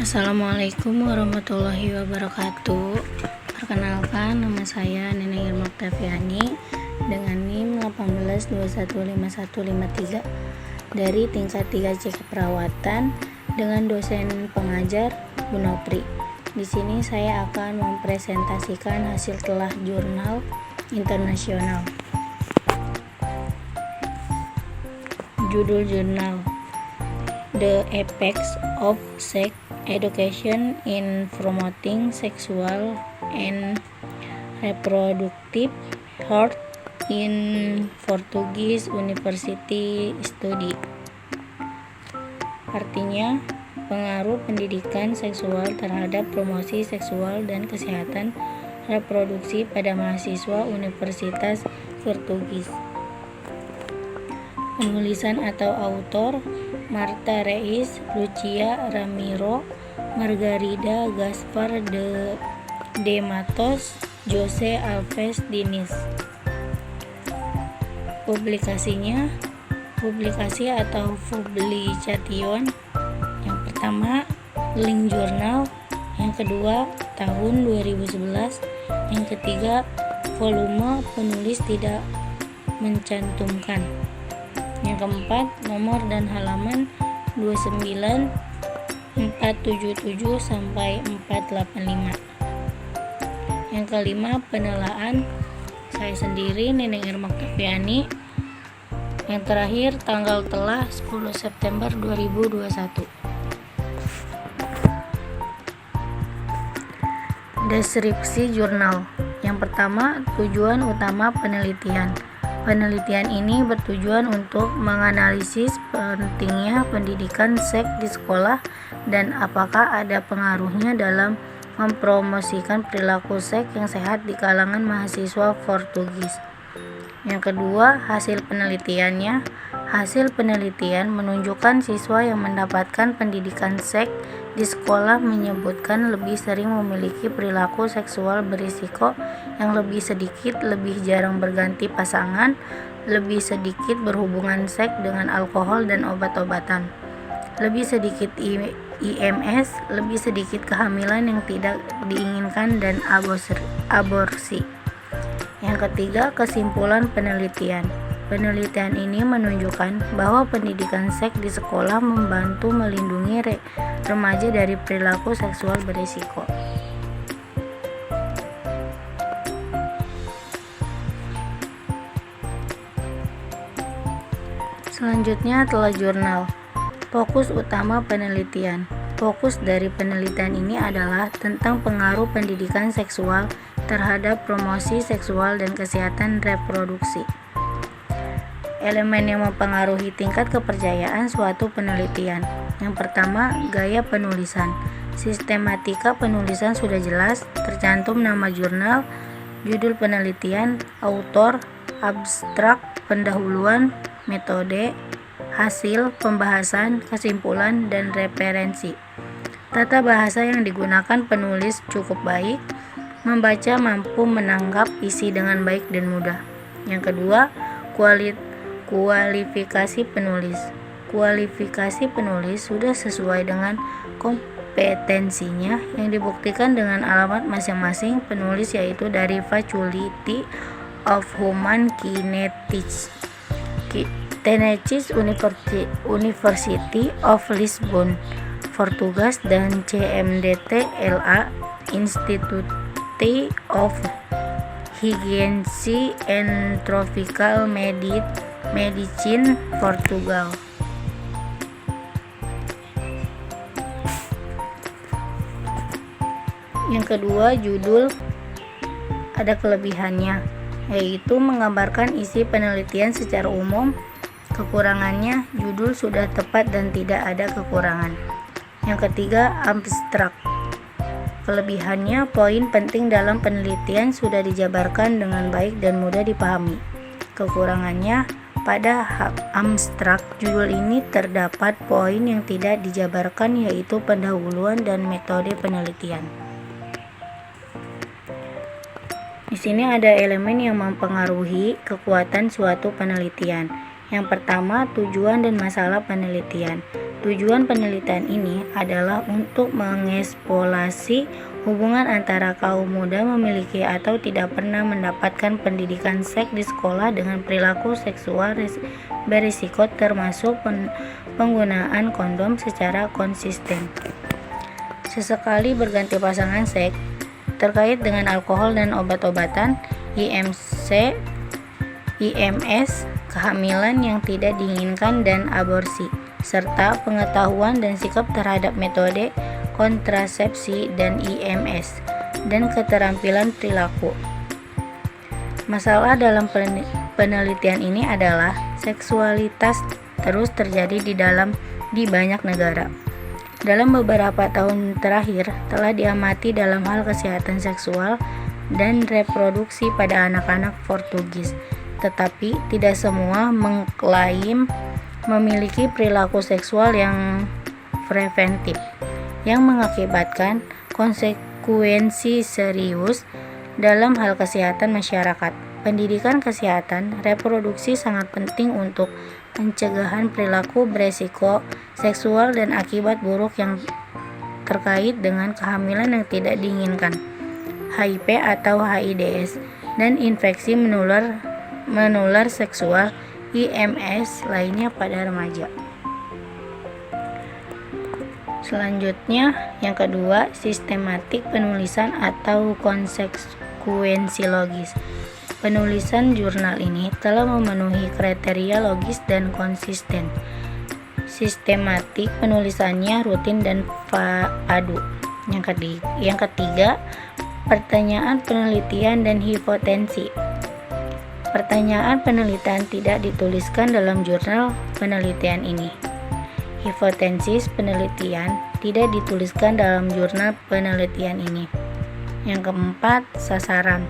Assalamualaikum warahmatullahi wabarakatuh. Perkenalkan, nama saya Neneng Irma Oktaviani dengan NIM 18215153 dari tingkat 3C Keperawatan dengan dosen pengajar Bu Nopri. Di sini saya akan mempresentasikan hasil telah jurnal internasional. Judul jurnal: The Effects of Sex Education in Promoting Sexual and Reproductive Health in Portuguese University Study. Artinya, pengaruh pendidikan seksual terhadap promosi seksual dan kesehatan reproduksi pada mahasiswa Universitas Portugis. Penulisan atau autor: Marta Reis, Lucia Ramiro, Margarida Gaspar de Matos, Jose Alves Diniz. Publikasinya: publikasi atau publication. Yang pertama, Link Journal. Yang kedua, tahun 2011. Yang ketiga, volume penulis tidak mencantumkan. Yang keempat, nomor dan halaman 29, 477 sampai 485. Yang kelima, penelaan saya sendiri, Neneng Irma Oktaviani. Yang terakhir, tanggal telah 10 September 2021. Deskripsi jurnal. Yang pertama, tujuan utama penelitian. Penelitian ini bertujuan untuk menganalisis pentingnya pendidikan seks di sekolah dan apakah ada pengaruhnya dalam mempromosikan perilaku seks yang sehat di kalangan mahasiswa Portugis. Yang kedua, hasil penelitiannya. Hasil penelitian menunjukkan siswa yang mendapatkan pendidikan seks di sekolah menyebutkan lebih sering memiliki perilaku seksual berisiko yang lebih sedikit, lebih jarang berganti pasangan, lebih sedikit berhubungan seks dengan alkohol dan obat-obatan, lebih sedikit IMS, lebih sedikit kehamilan yang tidak diinginkan dan aborsi. Yang ketiga, kesimpulan penelitian. Penelitian ini menunjukkan bahwa pendidikan seks di sekolah membantu melindungi remaja dari perilaku seksual berisiko. Selanjutnya, telah jurnal. Fokus utama penelitian. Fokus dari penelitian ini adalah tentang pengaruh pendidikan seksual terhadap promosi seksual dan kesehatan reproduksi. Elemen yang mempengaruhi tingkat kepercayaan suatu penelitian. Yang pertama, gaya penulisan. Sistematika penulisan sudah jelas, tercantum nama jurnal, judul penelitian, autor, abstrak, pendahuluan, metode, hasil, pembahasan, kesimpulan, dan referensi. Tata bahasa yang digunakan penulis cukup baik, membaca mampu menangkap isi dengan baik dan mudah. Yang kedua, kualifikasi penulis. Kualifikasi penulis sudah sesuai dengan kompetensinya yang dibuktikan dengan alamat masing-masing penulis, yaitu dari Faculty of Human Kinetics, University of Lisbon, Portugal, dan CMDT LA, Institute of Hygiene and Tropical Medicine, Portugal. Yang kedua, judul ada kelebihannya, yaitu menggambarkan isi penelitian secara umum. Kekurangannya, judul sudah tepat dan tidak ada kekurangan. Yang ketiga, abstrak. Kelebihannya, poin penting dalam penelitian sudah dijabarkan dengan baik dan mudah dipahami. Kekurangannya, pada abstrak judul ini terdapat poin yang tidak dijabarkan, yaitu pendahuluan dan metode penelitian. Di sini ada elemen yang mempengaruhi kekuatan suatu penelitian. Yang pertama, tujuan dan masalah penelitian. Tujuan penelitian ini adalah untuk mengeksplorasi hubungan antara kaum muda memiliki atau tidak pernah mendapatkan pendidikan seks di sekolah dengan perilaku seksual berisiko, termasuk penggunaan kondom secara konsisten. Sesekali berganti pasangan seks terkait dengan alkohol dan obat-obatan, IMS, kehamilan yang tidak diinginkan dan aborsi, serta pengetahuan dan sikap terhadap metode kontrasepsi dan IMS, dan keterampilan perilaku. Masalah dalam penelitian ini adalah seksualitas terus terjadi di banyak negara. Dalam beberapa tahun terakhir telah diamati dalam hal kesehatan seksual dan reproduksi pada anak-anak Portugis, tetapi tidak semua mengklaim memiliki perilaku seksual yang preventif, yang mengakibatkan konsekuensi serius dalam hal kesehatan masyarakat. Pendidikan kesehatan reproduksi sangat penting untuk pencegahan perilaku beresiko seksual dan akibat buruk yang terkait dengan kehamilan yang tidak diinginkan, HIV atau AIDS, dan infeksi menular seksual IMS lainnya pada remaja. Selanjutnya, yang kedua, sistematik penulisan atau konsekuensi logis. Penulisan jurnal ini telah memenuhi kriteria logis dan konsisten. Sistematik penulisannya rutin dan padu. Yang ketiga, pertanyaan penelitian dan hipotensi. Pertanyaan penelitian tidak dituliskan dalam jurnal penelitian ini. Hipotesis penelitian tidak dituliskan dalam jurnal penelitian ini. Yang keempat, sasaran.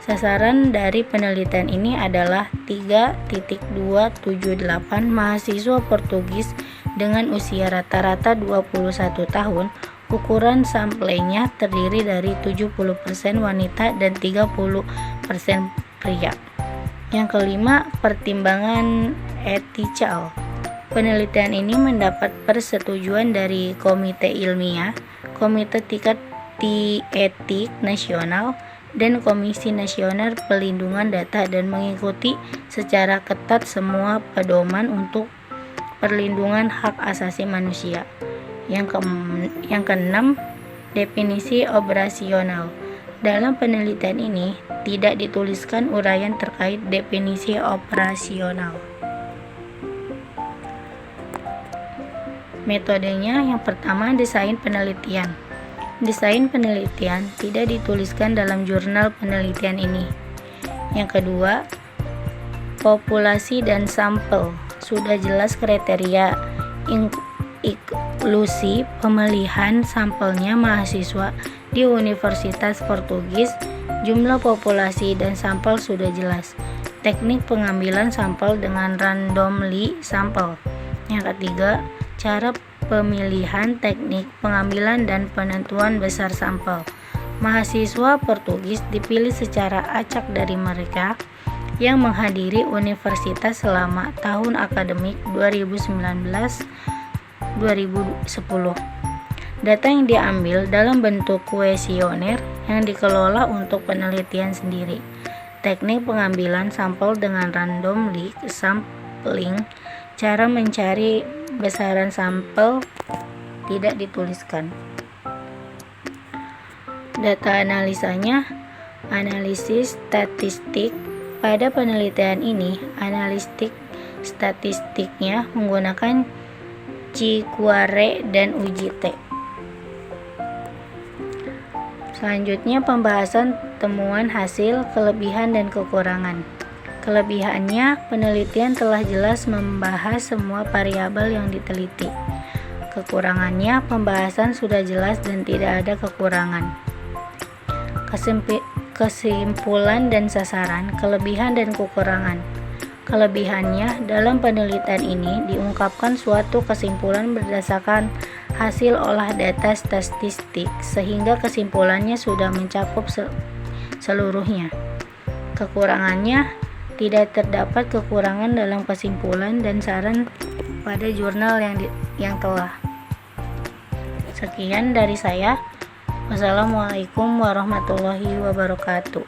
Sasaran dari penelitian ini adalah 3.278 mahasiswa Portugis dengan usia rata-rata 21 tahun. Ukuran sampelnya terdiri dari 70% wanita dan 30% pria. Yang kelima, pertimbangan etikal. Penelitian ini mendapat persetujuan dari Komite Ilmiah, Komite Tingkat Etik Nasional, dan Komisi Nasional Perlindungan Data, dan mengikuti secara ketat semua pedoman untuk perlindungan hak asasi manusia. Yang keenam, definisi operasional. Dalam penelitian ini tidak dituliskan uraian terkait definisi operasional. Metodenya yang pertama, desain penelitian. Desain penelitian tidak dituliskan dalam jurnal penelitian ini. Yang kedua, populasi dan sampel. Sudah jelas kriteria inklusi pemilihan sampelnya mahasiswa di Universitas Portugis. Jumlah populasi dan sampel sudah jelas. Teknik pengambilan sampel dengan randomly sampel. Yang ketiga, cara pemilihan, teknik pengambilan dan penentuan besar sampel. Mahasiswa Portugis dipilih secara acak dari mereka yang menghadiri universitas selama tahun akademik 2019-2010. Data yang diambil dalam bentuk kuesioner yang dikelola untuk penelitian sendiri. Teknik pengambilan sampel dengan randomly sampling. Cara mencari besaran sampel tidak dituliskan. Data analisanya, analisis statistik. Pada penelitian ini, analitik statistiknya menggunakan Ciquare dan uji T. Selanjutnya, pembahasan temuan hasil, kelebihan dan kekurangan. Kelebihannya, penelitian telah jelas membahas semua variabel yang diteliti. Kekurangannya, pembahasan sudah jelas dan tidak ada kekurangan. Kesimpulan dan sasaran, kelebihan dan kekurangan. Kelebihannya, dalam penelitian ini diungkapkan suatu kesimpulan berdasarkan hasil olah data statistik, sehingga kesimpulannya sudah mencakup seluruhnya. Kekurangannya, tidak terdapat kekurangan dalam kesimpulan dan saran kepada jurnal yang telah. Sekian dari saya. Wassalamualaikum warahmatullahi wabarakatuh.